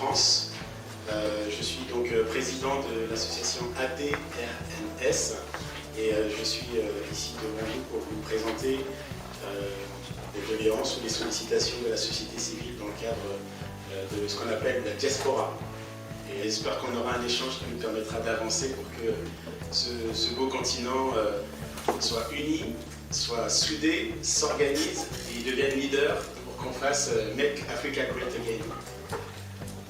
France. Je suis donc président de l'association ADRNS et je suis ici devant vous pour vous présenter les doléances ou les sollicitations de la société civile dans le cadre de ce qu'on appelle la diaspora. Et j'espère qu'on aura un échange qui nous permettra d'avancer pour que ce beau continent soit uni, soit soudé, s'organise et devienne leader pour qu'on fasse Make Africa Great Again.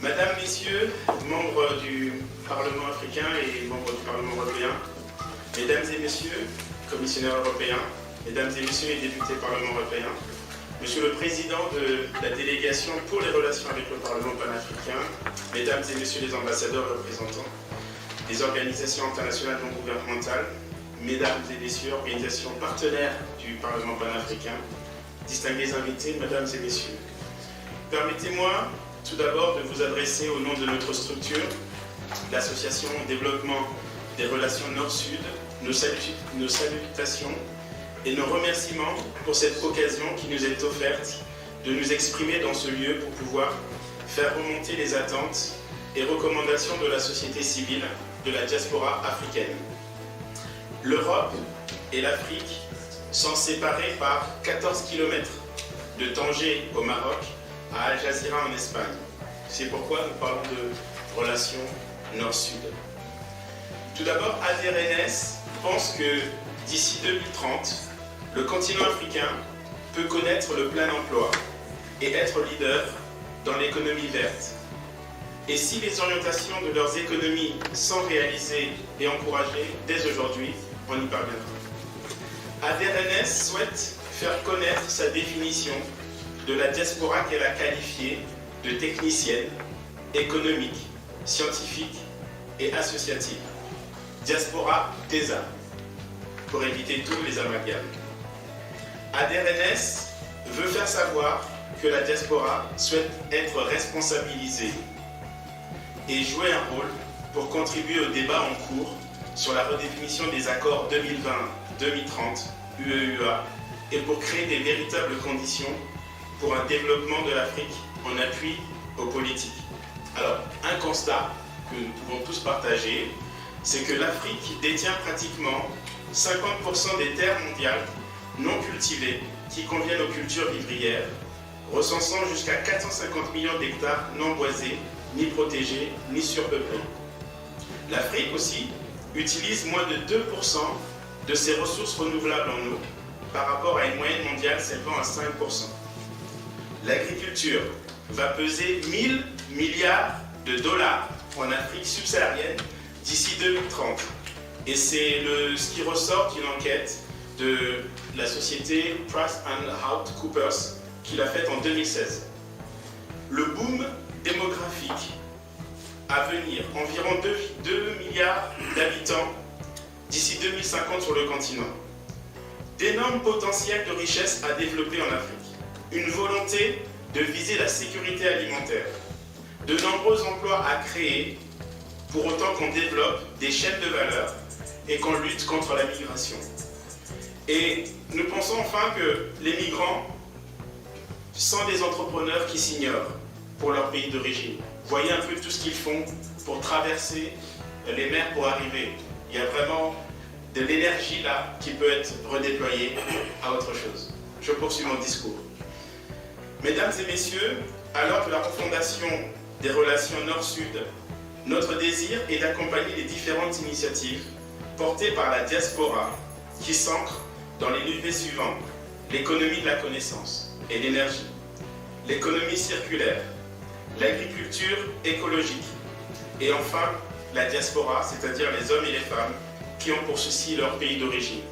Madame, Messieurs, membres du Parlement africain et membres du Parlement européen, Mesdames et Messieurs, commissionnaires européens, Mesdames et Messieurs les députés Parlement européen, Monsieur le Président de la délégation pour les relations avec le Parlement panafricain, Mesdames et Messieurs les ambassadeurs et représentants, des organisations internationales non gouvernementales, Mesdames et Messieurs, organisations partenaires du Parlement panafricain, distingués invités, Mesdames et Messieurs. Permettez-moi tout d'abord de vous adresser au nom de notre structure, l'Association Développement des Relations Nord-Sud, nos salutations et nos remerciements pour cette occasion qui nous est offerte de nous exprimer dans ce lieu pour pouvoir faire remonter les attentes et recommandations de la société civile de la diaspora africaine. L'Europe et l'Afrique sont séparées par 14 km, de Tanger au Maroc à Al Jazeera en Espagne. C'est pourquoi nous parlons de relations Nord-Sud. Tout d'abord, ADRNS pense que d'ici 2030, le continent africain peut connaître le plein emploi et être leader dans l'économie verte. Et si les orientations de leurs économies sont réalisées et encouragées dès aujourd'hui, on y parviendra. ADRNS souhaite faire connaître sa définition de la diaspora qu'elle a qualifiée de technicienne, économique, scientifique et associative. Diaspora TESA, pour éviter tous les amalgames. ADRNS veut faire savoir que la diaspora souhaite être responsabilisée et jouer un rôle pour contribuer au débat en cours sur la redéfinition des accords 2020-2030 UEUA et pour créer des véritables conditions pour un développement de l'Afrique en appui aux politiques. Alors, un constat que nous pouvons tous partager, c'est que l'Afrique détient pratiquement 50% des terres mondiales non cultivées qui conviennent aux cultures vivrières, recensant jusqu'à 450 millions d'hectares non boisés, ni protégés, ni surpeuplés. L'Afrique aussi utilise moins de 2% de ses ressources renouvelables en eau par rapport à une moyenne mondiale s'élevant à 5%. L'agriculture va peser 1000 milliards de dollars en Afrique subsaharienne d'ici 2030. Et c'est ce qui ressort d'une enquête de la société PricewaterhouseCoopers qui l'a faite en 2016. Le boom démographique à venir, environ 2 milliards d'habitants d'ici 2050 sur le continent. D'énormes potentiels de richesse à développer en Afrique. Une volonté de viser la sécurité alimentaire. De nombreux emplois à créer pour autant qu'on développe des chaînes de valeur et qu'on lutte contre la migration. Et nous pensons enfin que les migrants sont des entrepreneurs qui s'ignorent pour leur pays d'origine. Voyez un peu tout ce qu'ils font pour traverser les mers pour arriver. Il y a vraiment de l'énergie là qui peut être redéployée à autre chose. Je poursuis mon discours. Mesdames et messieurs, alors que la refondation des relations Nord-Sud, notre désir est d'accompagner les différentes initiatives portées par la diaspora qui s'ancrent dans les leviers suivants: l'économie de la connaissance et l'énergie, l'économie circulaire, l'agriculture écologique et enfin la diaspora, c'est-à-dire les hommes et les femmes qui ont pour ceci leur pays d'origine.